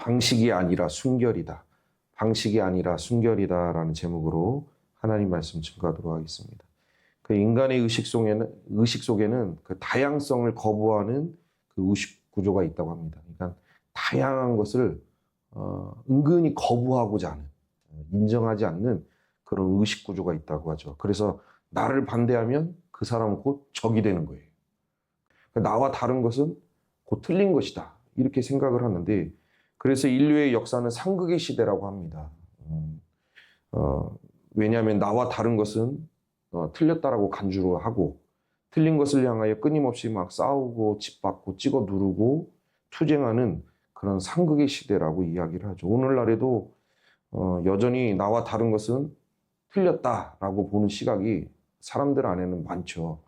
방식이 아니라 순결이다. 방식이 아니라 순결이다라는 제목으로 하나님 말씀 증거하도록 하겠습니다. 그 인간의 의식 속에는 그 다양성을 거부하는 그 의식 구조가 있다고 합니다. 그러니까 다양한 것을 은근히 거부하고자 하는, 인정하지 않는 그런 의식 구조가 있다고 하죠. 그래서 나를 반대하면 그 사람은 곧 적이 되는 거예요. 나와 다른 것은 곧 틀린 것이다. 이렇게 생각을 하는데, 그래서 인류의 역사는 상극의 시대라고 합니다. 왜냐하면 나와 다른 것은 틀렸다라고 간주를 하고, 틀린 것을 향하여 끊임없이 막 싸우고 짓밟고 찍어 누르고 투쟁하는 그런 상극의 시대라고 이야기를 하죠. 오늘날에도 여전히 나와 다른 것은 틀렸다라고 보는 시각이 사람들 안에는 많죠.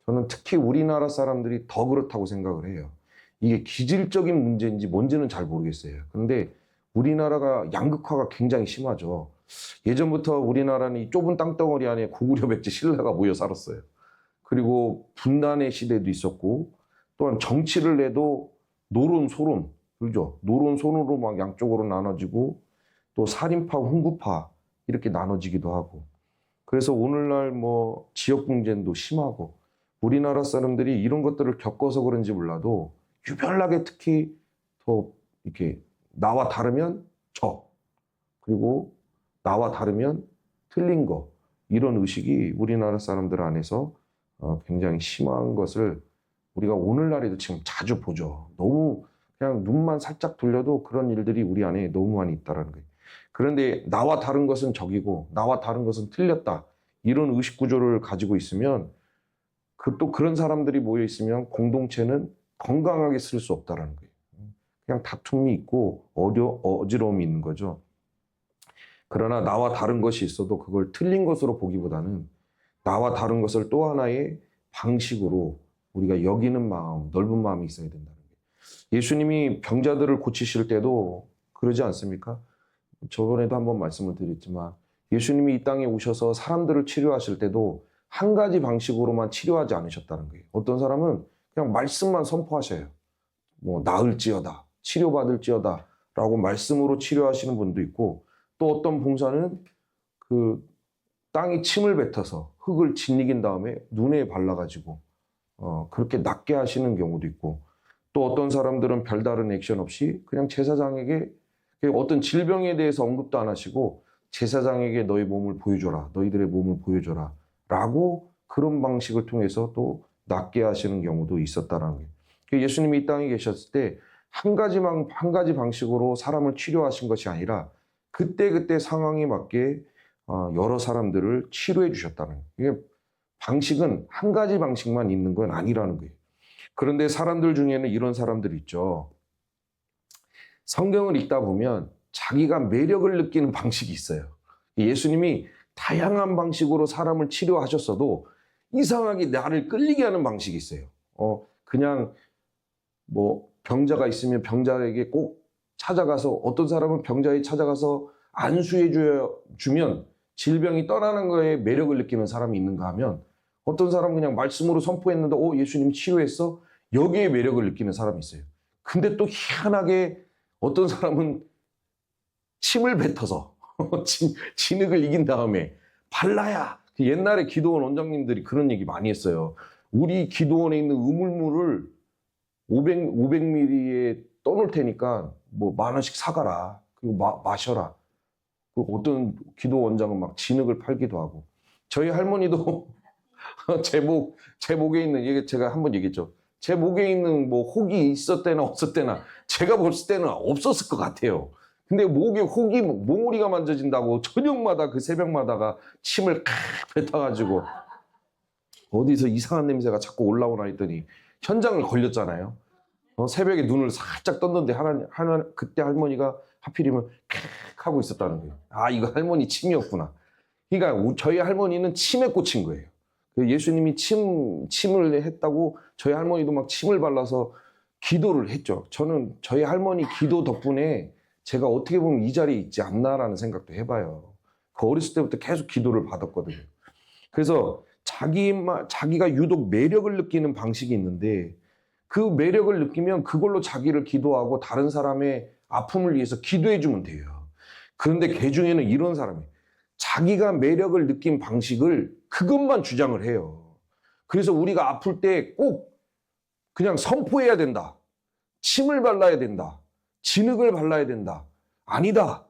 저는 특히 우리나라 사람들이 더 그렇다고 생각을 해요. 이게 기질적인 문제인지 뭔지는 잘 모르겠어요. 그런데 우리나라가 양극화가 굉장히 심하죠. 예전부터 우리나라는 이 좁은 땅덩어리 안에 고구려 백제 신라가 모여 살았어요. 그리고 분단의 시대도 있었고, 또한 정치를 해도 노론, 소론, 그죠? 노론, 소론으로 막 양쪽으로 나눠지고, 또 살인파, 훈구파 이렇게 나눠지기도 하고. 그래서 오늘날 뭐 지역 분쟁도 심하고, 우리나라 사람들이 이런 것들을 겪어서 그런지 몰라도 유별나게 특히 더 이렇게 나와 다르면 그리고 나와 다르면 틀린 거, 이런 의식이 우리나라 사람들 안에서 굉장히 심한 것을 우리가 오늘날에도 지금 자주 보죠. 너무 그냥 눈만 살짝 돌려도 그런 일들이 우리 안에 너무 많이 있다는 거예요. 그런데 나와 다른 것은 적이고 나와 다른 것은 틀렸다, 이런 의식 구조를 가지고 있으면 또 그런 사람들이 모여 있으면 공동체는 건강하게 쓸 수 없다는 거예요. 그냥 다툼이 있고 어지러움이 있는 거죠. 그러나 나와 다른 것이 있어도 그걸 틀린 것으로 보기보다는 나와 다른 것을 또 하나의 방식으로 우리가 여기는 마음, 넓은 마음이 있어야 된다는 거예요. 예수님이 병자들을 고치실 때도 그러지 않습니까? 저번에도 한번 말씀을 드렸지만 예수님이 이 땅에 오셔서 사람들을 치료하실 때도 한 가지 방식으로만 치료하지 않으셨다는 거예요. 어떤 사람은 그냥 말씀만 선포하셔요. 뭐 나을지어다, 치료받을지어다 라고 말씀으로 치료하시는 분도 있고, 또 어떤 봉사는 그 땅에 침을 뱉어서 흙을 짓이긴 다음에 눈에 발라가지고 그렇게 낫게 하시는 경우도 있고, 또 어떤 사람들은 별다른 액션 없이 그냥 제사장에게 어떤 질병에 대해서 언급도 안 하시고 제사장에게 너희 몸을 보여줘라, 너희들의 몸을 보여줘라 라고 그런 방식을 통해서 또 낫게 하시는 경우도 있었다는 거예요. 예수님이 이 땅에 계셨을 때 한 가지 방식으로 사람을 치료하신 것이 아니라 그때 상황에 맞게 여러 사람들을 치료해 주셨다는 거예요. 이게 방식은 한 가지 방식만 있는 건 아니라는 거예요. 그런데 사람들 중에는 이런 사람들이 있죠. 성경을 읽다 보면 자기가 매력을 느끼는 방식이 있어요. 예수님이 다양한 방식으로 사람을 치료하셨어도 이상하게 나를 끌리게 하는 방식이 있어요. 그냥 뭐 병자가 있으면 병자에게 꼭 찾아가서, 어떤 사람은 병자에 찾아가서 안수해 주면 질병이 떠나는 거에 매력을 느끼는 사람이 있는가 하면, 어떤 사람은 그냥 말씀으로 선포했는데 예수님이 치료했어? 여기에 매력을 느끼는 사람이 있어요. 근데 또 희한하게 어떤 사람은 침을 뱉어서 진흙을 이긴 다음에 발라야, 옛날에 기도원 원장님들이 그런 얘기 많이 했어요. 우리 기도원에 있는 우물물을 500ml에 떠놓을 테니까 뭐 10,000원씩 사가라. 그리고 마셔라. 어떤 기도 원장은 막 진흙을 팔기도 하고. 저희 할머니도 제 목에 있는, 이게 제가 한번 얘기했죠. 제 목에 있는 뭐 혹이 있었대나 없었대나 제가 봤을 때는 없었을 것 같아요. 근데 목에 혹이, 몽우리가 만져진다고 저녁마다 그 새벽마다가 침을 뱉어가지고 어디서 이상한 냄새가 자꾸 올라오나 했더니 현장을 걸렸잖아요. 새벽에 눈을 살짝 떴는데 그때 할머니가 하필이면 하고 있었다는 거예요. 이거 할머니 침이었구나. 그러니까 저희 할머니는 침에 꽂힌 거예요. 예수님이 침을 했다고 저희 할머니도 막 침을 발라서 기도를 했죠. 저는 저희 할머니 기도 덕분에 제가 어떻게 보면 이 자리에 있지 않나라는 생각도 해봐요. 그 어렸을 때부터 계속 기도를 받았거든요. 그래서 자기가 유독 매력을 느끼는 방식이 있는데, 그 매력을 느끼면 그걸로 자기를 기도하고 다른 사람의 아픔을 위해서 기도해 주면 돼요. 그런데 개 중에는 이런 사람이 자기가 매력을 느낀 방식을 그것만 주장을 해요. 그래서 우리가 아플 때 꼭 그냥 선포해야 된다. 침을 발라야 된다. 진흙을 발라야 된다. 아니다.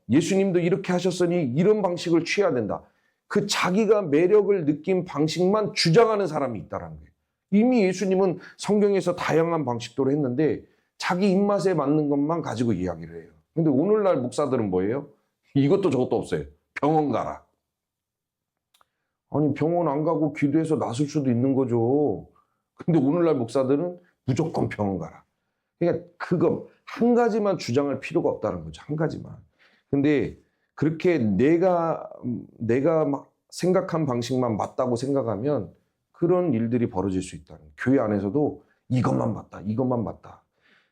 예수님도 이렇게 하셨으니 이런 방식을 취해야 된다. 그 자기가 매력을 느낀 방식만 주장하는 사람이 있다는 거예요. 이미 예수님은 성경에서 다양한 방식도로 했는데 자기 입맛에 맞는 것만 가지고 이야기를 해요. 근데 오늘날 목사들은 뭐예요? 이것도 저것도 없어요. 병원 가라. 아니 병원 안 가고 기도해서 낫을 수도 있는 거죠. 근데 오늘날 목사들은 무조건 병원 가라. 그러니까 그거 한 가지만 주장할 필요가 없다는 거죠. 한 가지만. 근데 그렇게 내가 막 생각한 방식만 맞다고 생각하면 그런 일들이 벌어질 수 있다는 거예요. 교회 안에서도 이것만 맞다. 이것만 맞다.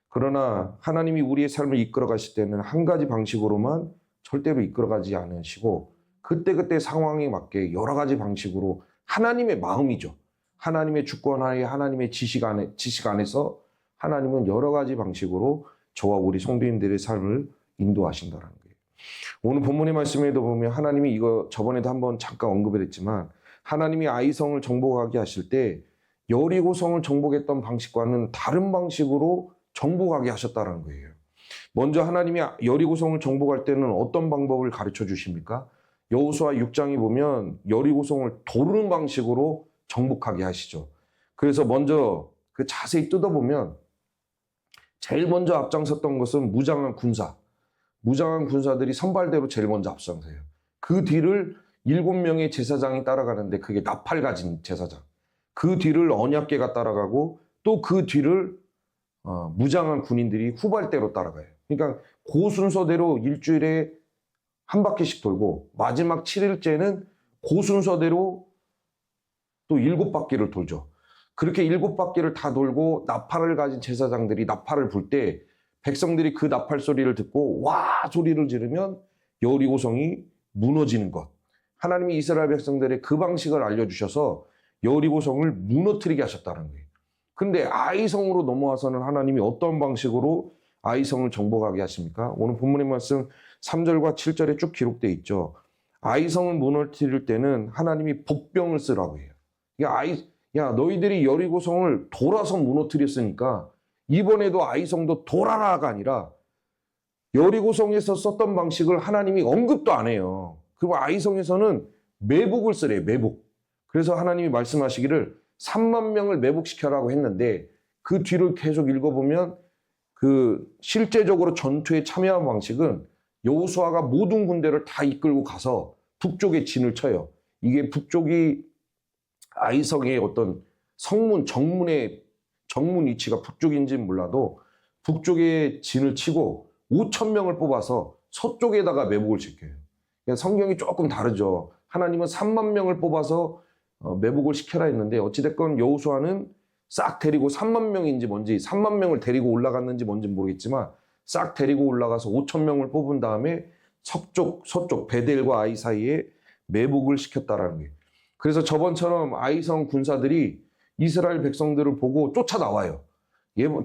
그러나 하나님이 우리의 삶을 이끌어 가실 때는 한 가지 방식으로만 절대로 이끌어 가지 않으시고 그때그때 상황에 맞게 여러 가지 방식으로 하나님의 마음이죠. 하나님의 주권하에 하나님의 지식 안에서 하나님은 여러 가지 방식으로 저와 우리 성도님들의 삶을 인도하신다는 거예요. 오늘 본문의 말씀에도 보면 하나님이 이거 저번에도 한번 잠깐 언급을 했지만 하나님이 아이성을 정복하게 하실 때 여리고성을 정복했던 방식과는 다른 방식으로 정복하게 하셨다는 거예요. 먼저 하나님이 여리고성을 정복할 때는 어떤 방법을 가르쳐 주십니까? 여호수아 6장에 보면 여리고성을 도르는 방식으로 정복하게 하시죠. 그래서 먼저 그 자세히 뜯어보면 제일 먼저 앞장섰던 것은 무장한 군사들이 선발대로 제일 먼저 앞장서요. 그 뒤를 7명의 제사장이 따라가는데 그게 나팔 가진 제사장. 그 뒤를 언약궤가 따라가고 또 그 뒤를 무장한 군인들이 후발대로 따라가요. 그러니까 그 순서대로 일주일에 한 바퀴씩 돌고 마지막 7일째는 그 순서대로 또 7바퀴를 돌죠. 그렇게 7바퀴를 다 돌고 나팔을 가진 제사장들이 나팔을 불 때 백성들이 그 나팔 소리를 듣고 와 소리를 지르면 여리고성이 무너지는 것. 하나님이 이스라엘 백성들의 그 방식을 알려주셔서 여리고성을 무너뜨리게 하셨다는 거예요. 근데 아이성으로 넘어와서는 하나님이 어떤 방식으로 아이성을 정복하게 하십니까? 오늘 본문의 말씀 3절과 7절에 쭉 기록되어 있죠. 아이성을 무너뜨릴 때는 하나님이 복병을 쓰라고 해요. 야, 너희들이 여리고성을 돌아서 무너뜨렸으니까 이번에도 아이성도 돌아라가 아니라 여리고성에서 썼던 방식을 하나님이 언급도 안 해요. 그리고 아이성에서는 매복을 쓰래요. 매복. 그래서 하나님이 말씀하시기를 3만 명을 매복시켜라고 했는데 그 뒤를 계속 읽어보면 그 실제적으로 전투에 참여한 방식은 여호수아가 모든 군대를 다 이끌고 가서 북쪽에 진을 쳐요. 이게 북쪽이 아이성의 어떤 정문 위치가 북쪽인지는 몰라도 북쪽에 진을 치고 5,000명을 뽑아서 서쪽에다가 매복을 시켜요. 그러니까 성경이 조금 다르죠. 하나님은 3만 명을 뽑아서 매복을 시켜라 했는데 어찌됐건 여호수아는 싹 데리고 3만 명인지 뭔지 3만 명을 데리고 올라갔는지 뭔지 모르겠지만 싹 데리고 올라가서 5,000명을 뽑은 다음에 서쪽 베델과 아이 사이에 매복을 시켰다라는 거예요. 그래서 저번처럼 아이성 군사들이 이스라엘 백성들을 보고 쫓아나와요.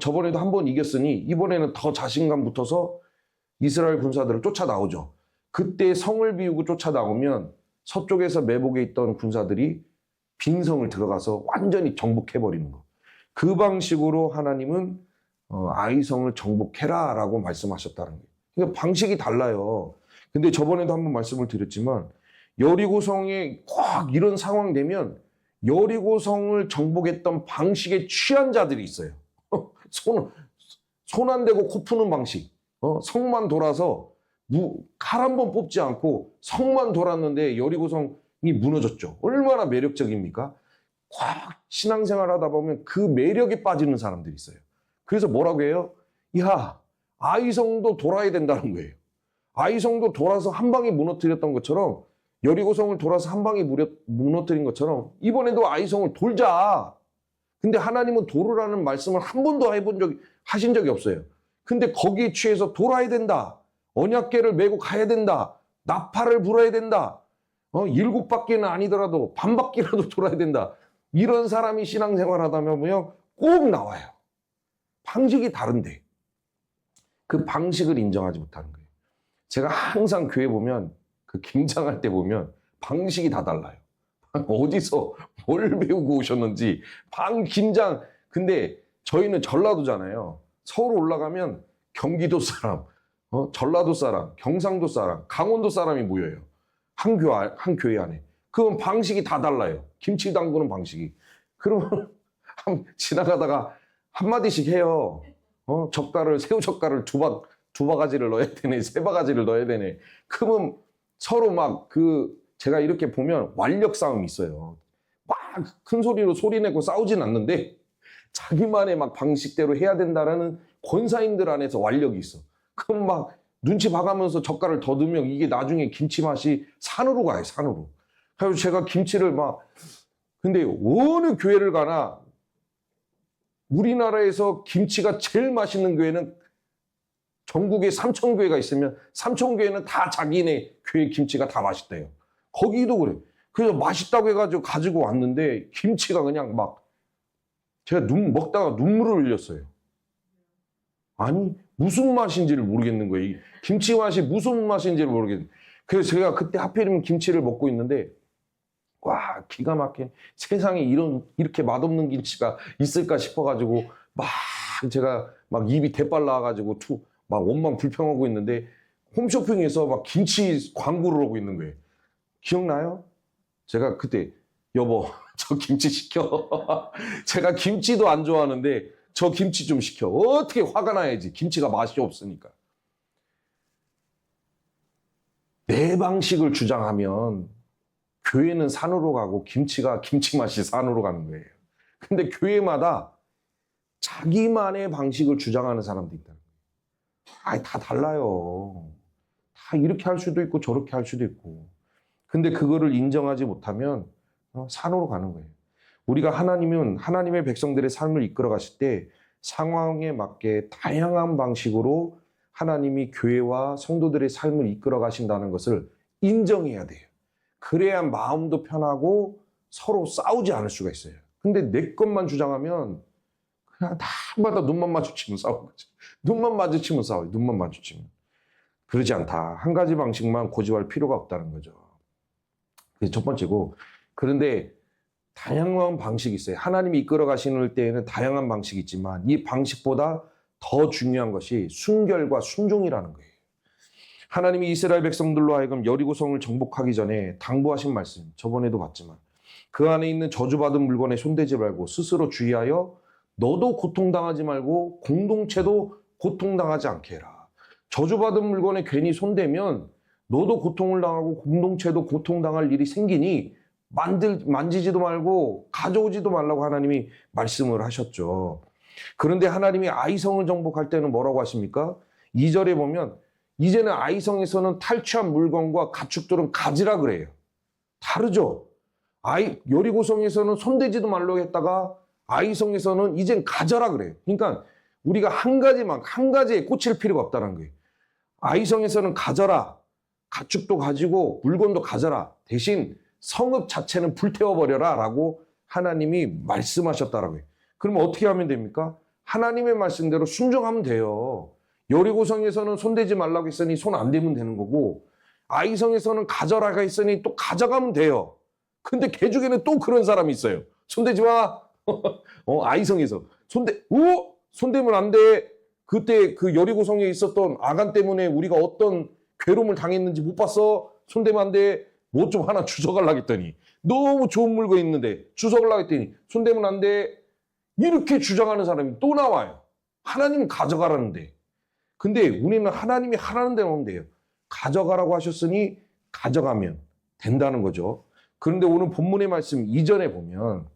저번에도 한 번 이겼으니 이번에는 더 자신감 붙어서 이스라엘 군사들을 쫓아나오죠. 그때 성을 비우고 쫓아나오면 서쪽에서 매복에 있던 군사들이 빈성을 들어가서 완전히 정복해버리는 거. 그 방식으로 하나님은 아이성을 정복해라 라고 말씀하셨다는 거예요. 그러니까 방식이 달라요. 근데 저번에도 한번 말씀을 드렸지만 여리고성에 꼭 이런 상황 되면 여리고성을 정복했던 방식에 취한 자들이 있어요. 손 안 대고 코 푸는 방식. 성만 돌아서 칼 한 번 뽑지 않고 성만 돌았는데 여리고성이 무너졌죠. 얼마나 매력적입니까? 꽉 신앙생활 하다 보면 그 매력에 빠지는 사람들이 있어요. 그래서 뭐라고 해요? 야, 아이성도 돌아야 된다는 거예요. 아이성도 돌아서 한 방에 무너뜨렸던 것처럼 여리고성을 돌아서 한 방에 무너뜨린 것처럼 이번에도 아이성을 돌자. 근데 하나님은 도르라는 말씀을 한 번도 하신 적이 없어요. 근데 거기에 취해서 돌아야 된다. 언약궤를 메고 가야 된다. 나팔을 불어야 된다. 7바퀴는 아니더라도 반바퀴라도 돌아야 된다. 이런 사람이 신앙생활 하다 보면 꼭 나와요. 방식이 다른데. 그 방식을 인정하지 못하는 거예요. 제가 항상 교회 보면 그 김장할 때 보면 방식이 다 달라요. 어디서 뭘 배우고 오셨는지 김장. 근데 저희는 전라도잖아요. 서울 올라가면 경기도 사람, 전라도 사람, 경상도 사람, 강원도 사람이 모여요. 한 교회 안에. 그건 방식이 다 달라요. 김치 담그는 방식이. 그러면 지나가다가 한마디씩 해요. 새우 젓갈을 두 바가지를 넣어야 되네, 세 바가지를 넣어야 되네. 그러면 서로 제가 이렇게 보면 완력 싸움이 있어요. 막 큰 소리로 소리내고 싸우진 않는데 자기만의 방식대로 해야 된다라는 권사님들 안에서 완력이 있어. 그럼 눈치 봐가면서 젓갈을 더 넣으면 이게 나중에 김치 맛이 산으로 가요, 산으로. 그래서 제가 김치를 근데 어느 교회를 가나 우리나라에서 김치가 제일 맛있는 교회는 전국에 3,000교회가 있으면 3,000교회는 다 자기네 교회 김치가 다 맛있대요. 거기도 그래. 그래서 맛있다고 해가지고 가지고 왔는데 김치가 그냥 제가 먹다가 눈물을 흘렸어요. 아니 무슨 맛인지를 모르겠는 거예요. 이 김치 맛이 무슨 맛인지를 모르겠는. 그래서 제가 그때 하필이면 김치를 먹고 있는데 와 기가 막힌 세상에 이렇게 맛없는 김치가 있을까 싶어가지고 제가 입이 대빨 나와가지고 원망 불평하고 있는데 홈쇼핑에서 김치 광고를 하고 있는 거예요. 기억나요? 제가 그때 여보 저 김치 시켜. 제가 김치도 안 좋아하는데 저 김치 좀 시켜. 어떻게 화가 나야지. 김치가 맛이 없으니까. 내 방식을 주장하면 교회는 산으로 가고 김치 맛이 산으로 가는 거예요. 근데 교회마다 자기만의 방식을 주장하는 사람들이 있다. 다 달라요. 다 이렇게 할 수도 있고 저렇게 할 수도 있고. 근데 그거를 인정하지 못하면 산으로 가는 거예요. 우리가 하나님의 백성들의 삶을 이끌어 가실 때 상황에 맞게 다양한 방식으로 하나님이 교회와 성도들의 삶을 이끌어 가신다는 것을 인정해야 돼요. 그래야 마음도 편하고 서로 싸우지 않을 수가 있어요. 근데 내 것만 주장하면 그냥 다마다 눈만 마주치면 싸우는 거죠. 눈만 마주치면 싸워요. 눈만 마주치면. 그러지 않다. 한 가지 방식만 고집할 필요가 없다는 거죠. 그게 첫 번째고. 그런데 다양한 방식이 있어요. 하나님이 이끌어 가시는 때에는 다양한 방식이 있지만 이 방식보다 더 중요한 것이 순결과 순종이라는 거예요. 하나님이 이스라엘 백성들로 하여금 여리고성을 정복하기 전에 당부하신 말씀, 저번에도 봤지만 그 안에 있는 저주받은 물건에 손대지 말고 스스로 주의하여 너도 고통당하지 말고 공동체도 고통당하지 않게 해라. 저주받은 물건에 괜히 손대면 너도 고통을 당하고 공동체도 고통당할 일이 생기니 만지지도 말고 가져오지도 말라고 하나님이 말씀을 하셨죠. 그런데 하나님이 아이성을 정복할 때는 뭐라고 하십니까? 2절에 보면 이제는 아이성에서는 탈취한 물건과 가축들은 가지라 그래요. 다르죠? 여리고성에서는 손대지도 말라고 했다가 아이성에서는 이젠 가져라 그래요. 그러니까 우리가 한 가지에 꽂힐 필요가 없다는 거예요. 아이성에서는 가져라. 가축도 가지고 물건도 가져라. 대신 성읍 자체는 불태워버려라 라고 하나님이 말씀하셨다라고요. 그러면 어떻게 하면 됩니까? 하나님의 말씀대로 순종하면 돼요. 여리고성에서는 손대지 말라고 했으니 손 안 대면 되는 거고 아이성에서는 가져라가 있으니 또 가져가면 돼요. 근데 개죽에는 또 그런 사람이 있어요. 손대지 마. 아이성에서 손대면 안 돼. 그때 그 여리고성에 있었던 아간 때문에 우리가 어떤 괴로움을 당했는지 못 봤어. 손대면 안 돼. 뭐 좀 하나 주워가려고 했더니 너무 좋은 물건 있는데 주워가려고 했더니 손대면 안 돼. 이렇게 주장하는 사람이 또 나와요. 하나님은 가져가라는데. 근데 우리는 하나님이 하라는 대로 하면 돼요. 가져가라고 하셨으니 가져가면 된다는 거죠. 그런데 오늘 본문의 말씀 이전에 보면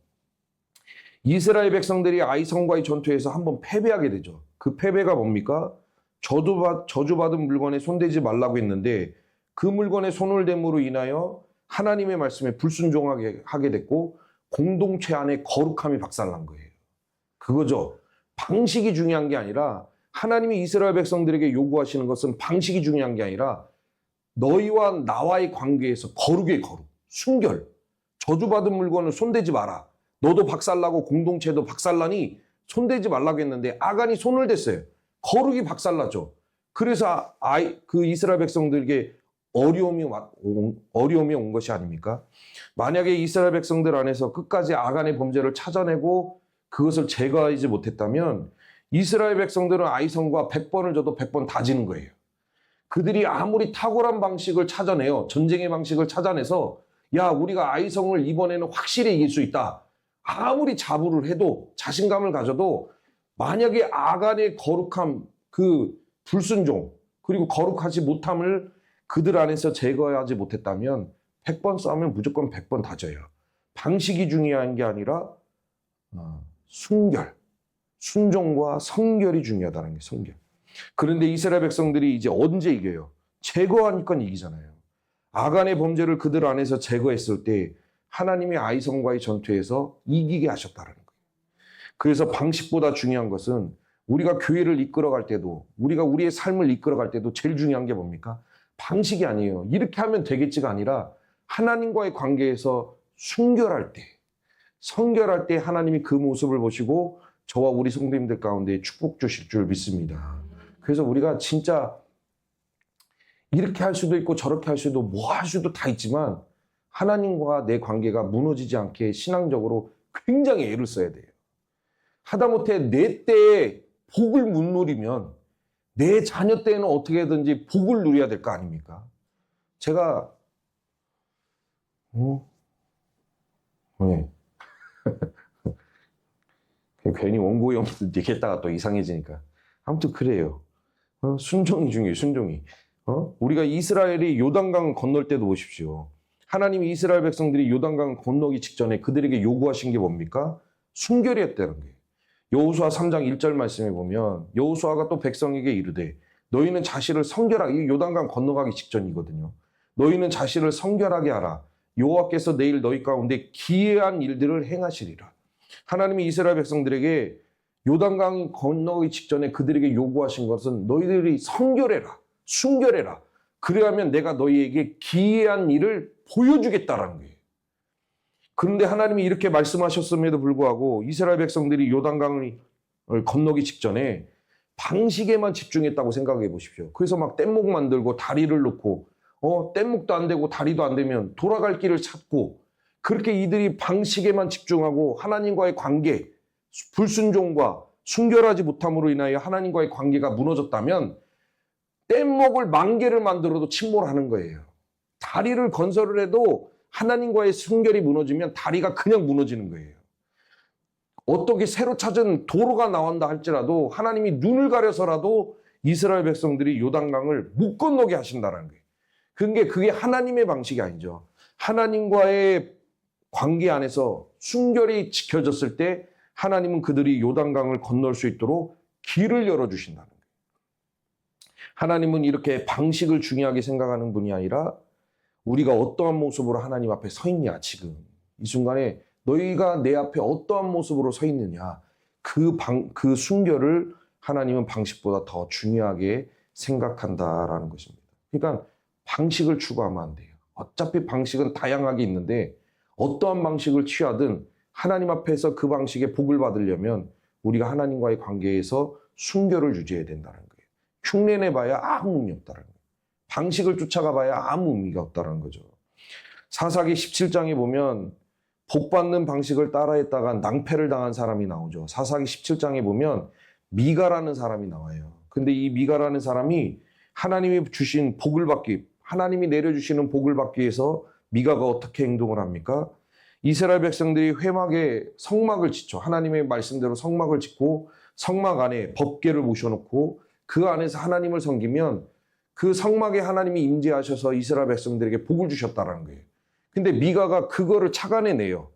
이스라엘 백성들이 아이성과의 전투에서 한번 패배하게 되죠. 그 패배가 뭡니까? 저주받은 물건에 손대지 말라고 했는데 그 물건에 손을 댐으로 인하여 하나님의 말씀에 불순종하게 하게 됐고 공동체 안에 거룩함이 박살난 거예요. 그거죠. 방식이 중요한 게 아니라 하나님이 이스라엘 백성들에게 요구하시는 것은 방식이 중요한 게 아니라 너희와 나와의 관계에서 거룩의 거룩, 순결, 저주받은 물건을 손대지 마라. 너도 박살나고 공동체도 박살나니 손대지 말라고 했는데 아간이 손을 댔어요. 거룩이 박살나죠. 그래서 그 이스라엘 백성들에게 어려움이 온 것이 아닙니까? 만약에 이스라엘 백성들 안에서 끝까지 아간의 범죄를 찾아내고 그것을 제거하지 못했다면 이스라엘 백성들은 아이성과 100번을 줘도 100번 다지는 거예요. 그들이 아무리 탁월한 방식을 찾아내요. 전쟁의 방식을 찾아내서 야, 우리가 아이성을 이번에는 확실히 이길 수 있다. 아무리 자부를 해도 자신감을 가져도 만약에 아간의 거룩함, 그 불순종, 그리고 거룩하지 못함을 그들 안에서 제거하지 못했다면 100번 싸우면 무조건 100번 다져요. 방식이 중요한 게 아니라 순결, 순종과 성결이 중요하다는 게 성결. 그런데 이스라엘 백성들이 이제 언제 이겨요? 제거하니까 이기잖아요. 아간의 범죄를 그들 안에서 제거했을 때 하나님이 아이성과의 전투에서 이기게 하셨다는 거예요. 그래서 방식보다 중요한 것은 우리가 교회를 이끌어갈 때도, 우리가 우리의 삶을 이끌어갈 때도 제일 중요한 게 뭡니까? 방식이 아니에요. 이렇게 하면 되겠지가 아니라 하나님과의 관계에서 순결할 때, 성결할 때 하나님이 그 모습을 보시고 저와 우리 성도님들 가운데 축복 주실 줄 믿습니다. 그래서 우리가 진짜 이렇게 할 수도 있고 저렇게 할 수도 뭐 할 수도 다 있지만 하나님과 내 관계가 무너지지 않게 신앙적으로 굉장히 애를 써야 돼요. 하다못해 내 때에 복을 못 누리면 내 자녀 때에는 어떻게든지 복을 누려야 될 거 아닙니까? 제가 네. 괜히 원고에 없는 얘기했다가 또 이상해지니까 아무튼 그래요. 순종이 중요해요. 순종이. 우리가 이스라엘이 요단강을 건널 때도 보십시오. 하나님이 이스라엘 백성들이 요단강을 건너기 직전에 그들에게 요구하신 게 뭡니까? 순결이었다는 거예요. 여호수아 3장 1절 말씀에 보면 여호수아가 또 백성에게 이르되 너희는 자신을 성결하게, 요단강 건너가기 직전이거든요. 너희는 자신을 성결하게 하라. 여호와께서 내일 너희 가운데 기이한 일들을 행하시리라. 하나님이 이스라엘 백성들에게 요단강 건너기 직전에 그들에게 요구하신 것은 너희들이 성결해라, 순결해라. 그래야면 내가 너희에게 기이한 일을 보여주겠다라는 거예요. 그런데 하나님이 이렇게 말씀하셨음에도 불구하고 이스라엘 백성들이 요단강을 건너기 직전에 방식에만 집중했다고 생각해 보십시오. 그래서 막 뗏목 만들고 다리를 놓고 뗏목도 안 되고 다리도 안 되면 돌아갈 길을 찾고 그렇게 이들이 방식에만 집중하고 하나님과의 관계, 불순종과 순결하지 못함으로 인하여 하나님과의 관계가 무너졌다면 뗏목을 10,000개를 만들어도 침몰하는 거예요. 다리를 건설을 해도 하나님과의 순결이 무너지면 다리가 그냥 무너지는 거예요. 어떻게 새로 찾은 도로가 나온다 할지라도 하나님이 눈을 가려서라도 이스라엘 백성들이 요단강을 못 건너게 하신다는 거예요. 그게 하나님의 방식이 아니죠. 하나님과의 관계 안에서 순결이 지켜졌을 때 하나님은 그들이 요단강을 건널 수 있도록 길을 열어주신다는 거예요. 하나님은 이렇게 방식을 중요하게 생각하는 분이 아니라 우리가 어떠한 모습으로 하나님 앞에 서 있냐, 지금 이 순간에 너희가 내 앞에 어떠한 모습으로 서 있느냐, 그 순결을 하나님은 방식보다 더 중요하게 생각한다라는 것입니다. 그러니까 방식을 추구하면 안 돼요. 어차피 방식은 다양하게 있는데 어떠한 방식을 취하든 하나님 앞에서 그 방식의 복을 받으려면 우리가 하나님과의 관계에서 순결을 유지해야 된다는 거예요. 흉내내봐야 아무 의미 없다는 거예요. 방식을 쫓아가봐야 아무 의미가 없다는 거죠. 사사기 17장에 보면 복받는 방식을 따라했다가 낭패를 당한 사람이 나오죠. 사사기 17장에 보면 미가라는 사람이 나와요. 근데 이 미가라는 사람이 하나님이 주신 복을 받기, 하나님이 내려주시는 복을 받기 위해서 미가가 어떻게 행동을 합니까? 이스라엘 백성들이 회막에 성막을 짓죠. 하나님의 말씀대로 성막을 짓고 성막 안에 법궤를 모셔놓고 그 안에서 하나님을 섬기면 그 성막에 하나님이 임재하셔서 이스라엘 백성들에게 복을 주셨다는 거예요. 근데 미가가 그거를 착안해내요.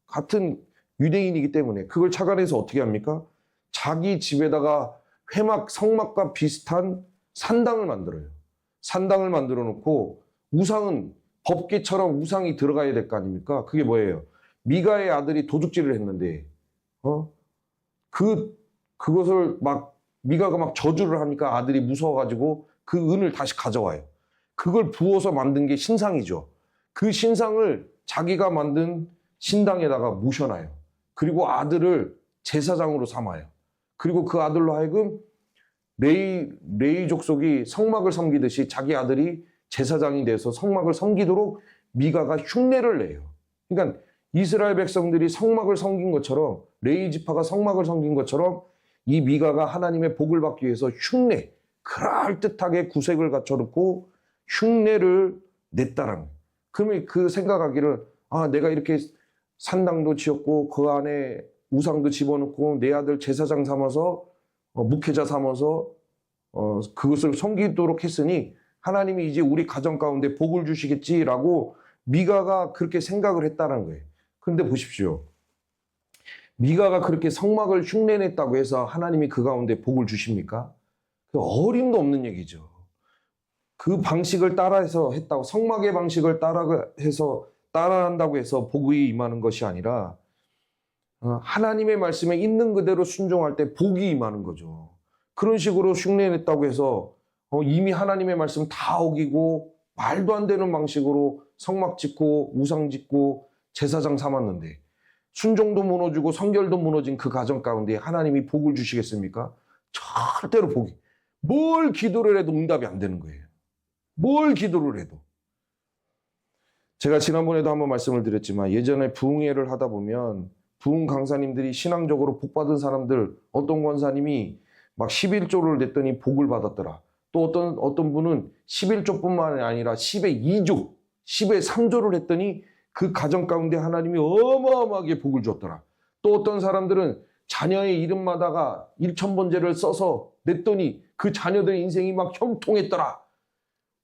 같은 유대인이기 때문에 그걸 착안해서 어떻게 합니까? 자기 집에다가 회막, 성막과 비슷한 산당을 만들어요. 산당을 만들어 놓고 우상은 법궤처럼 우상이 들어가야 될 거 아닙니까? 그게 뭐예요? 미가의 아들이 도둑질을 했는데 그것을 막 미가가 막 저주를 하니까 아들이 무서워가지고 그 은을 다시 가져와요. 그걸 부어서 만든 게 신상이죠. 그 신상을 자기가 만든 신당에다가 모셔놔요. 그리고 아들을 제사장으로 삼아요. 그리고 그 아들로 하여금 레위 족속이 성막을 섬기듯이 자기 아들이 제사장이 돼서 성막을 섬기도록 미가가 흉내를 내요. 그러니까 이스라엘 백성들이 성막을 섬긴 것처럼, 레위 지파가 성막을 섬긴 것처럼 이 미가가 하나님의 복을 받기 위해서 흉내, 그럴듯하게 구색을 갖춰놓고 흉내를 냈다라는 거예요. 그러면 그 생각하기를, 내가 이렇게 산당도 지었고 그 안에 우상도 집어넣고 내 아들 제사장 삼아서 목회자 삼아서 그것을 섬기도록 했으니 하나님이 이제 우리 가정 가운데 복을 주시겠지라고 미가가 그렇게 생각을 했다는 거예요. 그런데 보십시오. 미가가 그렇게 성막을 흉내냈다고 해서 하나님이 그 가운데 복을 주십니까? 그 어림도 없는 얘기죠. 그 방식을 따라해서 했다고, 성막의 방식을 따라한다고 해서 복이 임하는 것이 아니라 하나님의 말씀에 있는 그대로 순종할 때 복이 임하는 거죠. 그런 식으로 흉내냈다고 해서 이미 하나님의 말씀 다 어기고 말도 안 되는 방식으로 성막 짓고 우상 짓고 제사장 삼았는데 순종도 무너지고 성결도 무너진 그 가정 가운데 하나님이 복을 주시겠습니까? 절대로 뭘 기도를 해도 응답이 안 되는 거예요. 뭘 기도를 해도. 제가 지난번에도 한번 말씀을 드렸지만 예전에 부흥회를 하다 보면 부흥 강사님들이 신앙적으로 복받은 사람들, 어떤 권사님이 막 11조를 냈더니 복을 받았더라. 또 어떤 분은 11조뿐만 아니라 10의 2조, 10의 3조를 했더니 그 가정 가운데 하나님이 어마어마하게 복을 줬더라. 또 어떤 사람들은 자녀의 이름마다가 1,000번제를 써서 냈더니 그 자녀들의 인생이 막 형통했더라.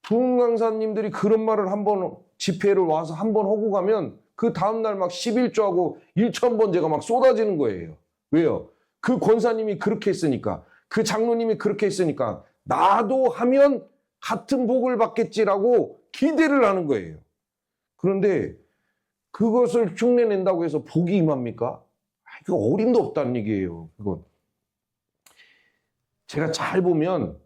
부흥 강사님들이 그런 말을 한번 집회를 와서 한번 하고 가면 그 다음날 막 11조하고 1,000번제가 막 쏟아지는 거예요. 왜요? 그 권사님이 그렇게 했으니까, 그 장로님이 그렇게 했으니까 나도 하면 같은 복을 받겠지라고 기대를 하는 거예요. 그런데 그것을 흉내낸다고 해서 복이 임합니까? 그 어림도 없다는 얘기예요. 그건 제가 잘 보면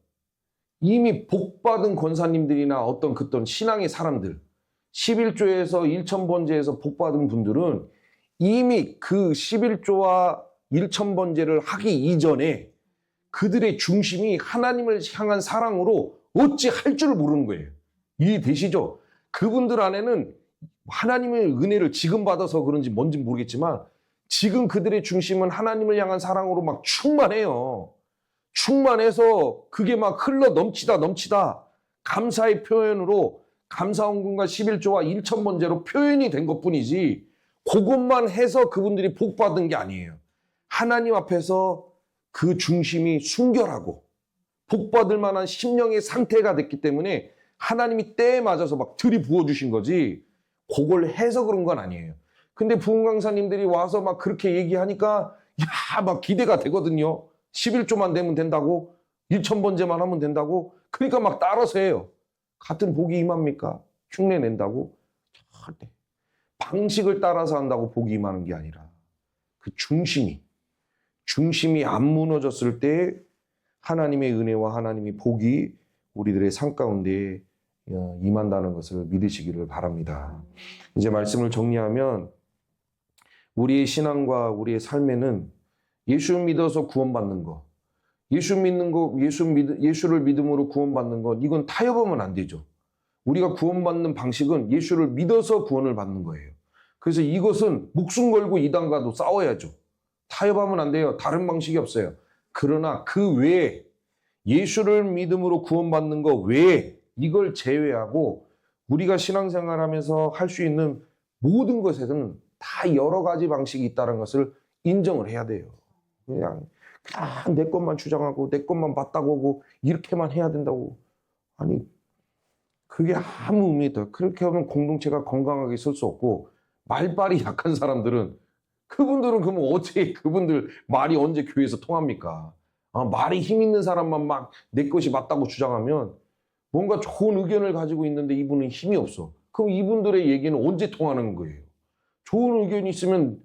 이미 복받은 권사님들이나 어떤 신앙의 사람들, 11조에서 1,000번제에서 복받은 분들은 이미 그 11조와 1,000번제를 하기 이전에 그들의 중심이 하나님을 향한 사랑으로 어찌 할 줄을 모르는 거예요. 이해되시죠? 그분들 안에는 하나님의 은혜를 지금 받아서 그런지 뭔지 모르겠지만 지금 그들의 중심은 하나님을 향한 사랑으로 막 충만해요. 충만해서 그게 막 흘러 넘치다 감사의 표현으로 감사원금과 11조와 1,000번제로 표현이 된 것뿐이지 그것만 해서 그분들이 복받은 게 아니에요. 하나님 앞에서 그 중심이 순결하고 복받을 만한 심령의 상태가 됐기 때문에 하나님이 때에 맞아서 막 들이부어 주신 거지 그걸 해서 그런 건 아니에요. 근데 부흥 강사님들이 와서 막 그렇게 얘기하니까 막 기대가 되거든요. 11조만 되면 된다고, 1,000번제만 하면 된다고, 그러니까 막 따라서 해요. 같은 복이 임합니까? 흉내 낸다고? 절대. 방식을 따라서 한다고 복이 임하는 게 아니라 그 중심이 안 무너졌을 때 하나님의 은혜와 하나님의 복이 우리들의 삶 가운데 임한다는 것을 믿으시기를 바랍니다. 이제 말씀을 정리하면 우리의 신앙과 우리의 삶에는 예수 믿어서 구원받는 것, 예수를 믿음으로 구원받는 것, 이건 타협하면 안 되죠. 우리가 구원받는 방식은 예수를 믿어서 구원을 받는 거예요. 그래서 이것은 목숨 걸고 이단과도 싸워야죠. 타협하면 안 돼요. 다른 방식이 없어요. 그러나 그 외에 예수를 믿음으로 구원받는 것 외에 이걸 제외하고 우리가 신앙생활하면서 할 수 있는 모든 것에는 다 여러 가지 방식이 있다는 것을 인정을 해야 돼요. 그냥 내 것만 주장하고 내 것만 맞다고 하고 이렇게만 해야 된다고. 아니 그게 아무 의미가 없다. 그렇게 하면 공동체가 건강하게 설 수 없고 말빨이 약한 사람들은 그분들은 그러면 어떻게 그분들 말이 언제 교회에서 통합니까? 말이 힘 있는 사람만 막 내 것이 맞다고 주장하면 뭔가 좋은 의견을 가지고 있는데 이분은 힘이 없어. 그럼 이분들의 얘기는 언제 통하는 거예요? 좋은 의견이 있으면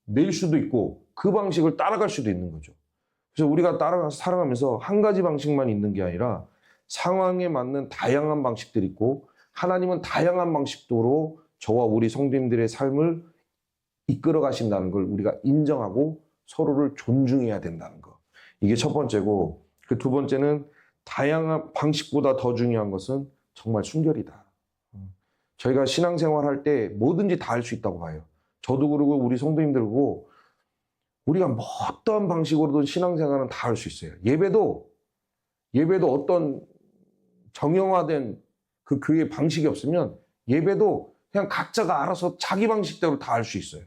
낼 수도 있고 그 방식을 따라갈 수도 있는 거죠. 그래서 우리가 따라가서 살아가면서 한 가지 방식만 있는 게 아니라 상황에 맞는 다양한 방식들이 있고 하나님은 다양한 방식도로 저와 우리 성도님들의 삶을 이끌어 가신다는 걸 우리가 인정하고 서로를 존중해야 된다는 거. 이게 첫 번째고 그 두 번째는 다양한 방식보다 더 중요한 것은 정말 순결이다. 저희가 신앙생활 할 때 뭐든지 다 할 수 있다고 봐요. 저도 그러고 우리 성도님들 그러고 우리가 뭐 어떤 방식으로든 신앙생활은 다 할 수 있어요. 예배도 어떤 정형화된 그 교회 방식이 없으면 예배도 그냥 각자가 알아서 자기 방식대로 다 할 수 있어요.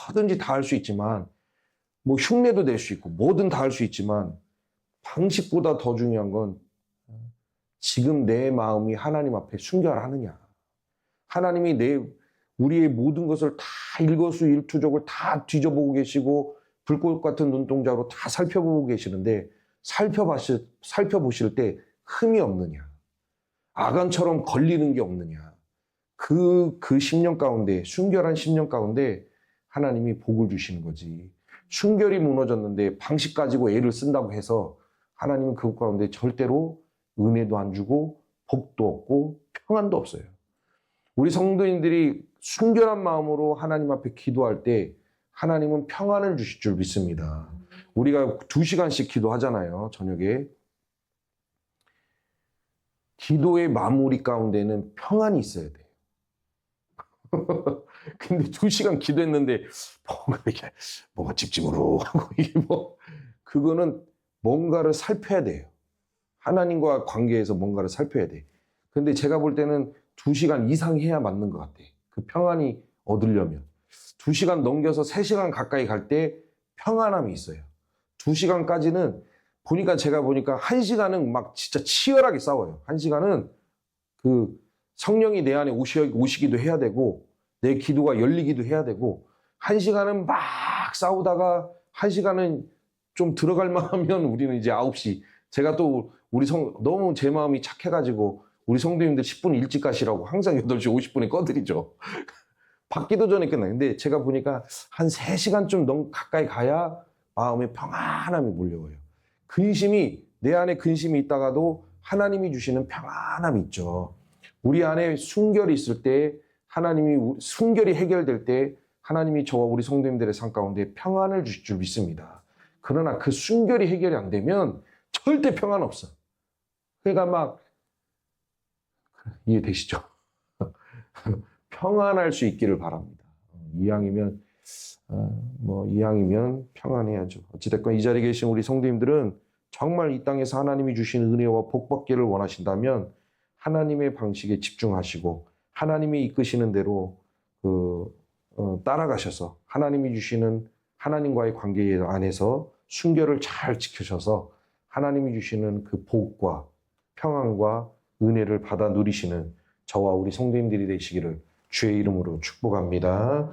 뭐든지 다 할 수 있지만 뭐 흉내도 낼 수 있고 뭐든 다 할 수 있지만 방식보다 더 중요한 건 지금 내 마음이 하나님 앞에 순결하느냐. 하나님이 우리의 모든 것을 다 일거수일투족을 다 뒤져보고 계시고 불꽃 같은 눈동자로 다 살펴보고 계시는데 살펴보실 때 흠이 없느냐. 아간처럼 걸리는 게 없느냐. 그 10년 가운데, 순결한 10년 가운데 하나님이 복을 주시는 거지. 순결이 무너졌는데 방식 가지고 애를 쓴다고 해서 하나님은 그것 가운데 절대로 은혜도 안 주고 복도 없고 평안도 없어요. 우리 성도인들이 순결한 마음으로 하나님 앞에 기도할 때 하나님은 평안을 주실 줄 믿습니다. 우리가 2시간씩 기도하잖아요, 저녁에. 기도의 마무리 가운데는 평안이 있어야 돼요. 근데 2시간 기도했는데 뭐가 찝찝으로 하고 이게 그거는 뭔가를 살펴야 돼요. 하나님과 관계에서 뭔가를 살펴야 돼. 근데 제가 볼 때는 2시간 이상 해야 맞는 것 같아. 그 평안이 얻으려면. 2시간 넘겨서 3시간 가까이 갈 때 평안함이 있어요. 2시간까지는 제가 보니까 1시간은 막 진짜 치열하게 싸워요. 1시간은 그 성령이 내 안에 오시기도 해야 되고 내 기도가 열리기도 해야 되고 1시간은 막 싸우다가 1시간은 좀 들어갈 만하면 우리는 이제 9시. 제가 또 너무 제 마음이 착해가지고 우리 성도님들 10분 일찍 가시라고 항상 8시 50분에 꺼드리죠. 받기도 전에 끝나요. 근데 제가 보니까 한 3시간 좀 너무 가까이 가야 마음에 평안함이 몰려와요. 내 안에 근심이 있다가도 하나님이 주시는 평안함이 있죠. 우리 안에 순결이 있을 때 순결이 해결될 때 하나님이 저와 우리 성도님들의 삶 가운데 평안을 주실 줄 믿습니다. 그러나 그 순결이 해결이 안 되면 절대 평안 없어. 그러니까 이해되시죠? 평안할 수 있기를 바랍니다. 이왕이면 평안해야죠. 어찌됐건 이 자리에 계신 우리 성도님들은 정말 이 땅에서 하나님이 주신 은혜와 복 받기를 원하신다면 하나님의 방식에 집중하시고 하나님이 이끄시는 대로 따라가셔서 하나님이 주시는 하나님과의 관계 안에서 순결을 잘 지키셔서 하나님이 주시는 그 복과 평안과 은혜를 받아 누리시는 저와 우리 성도님들이 되시기를 주의 이름으로 축복합니다.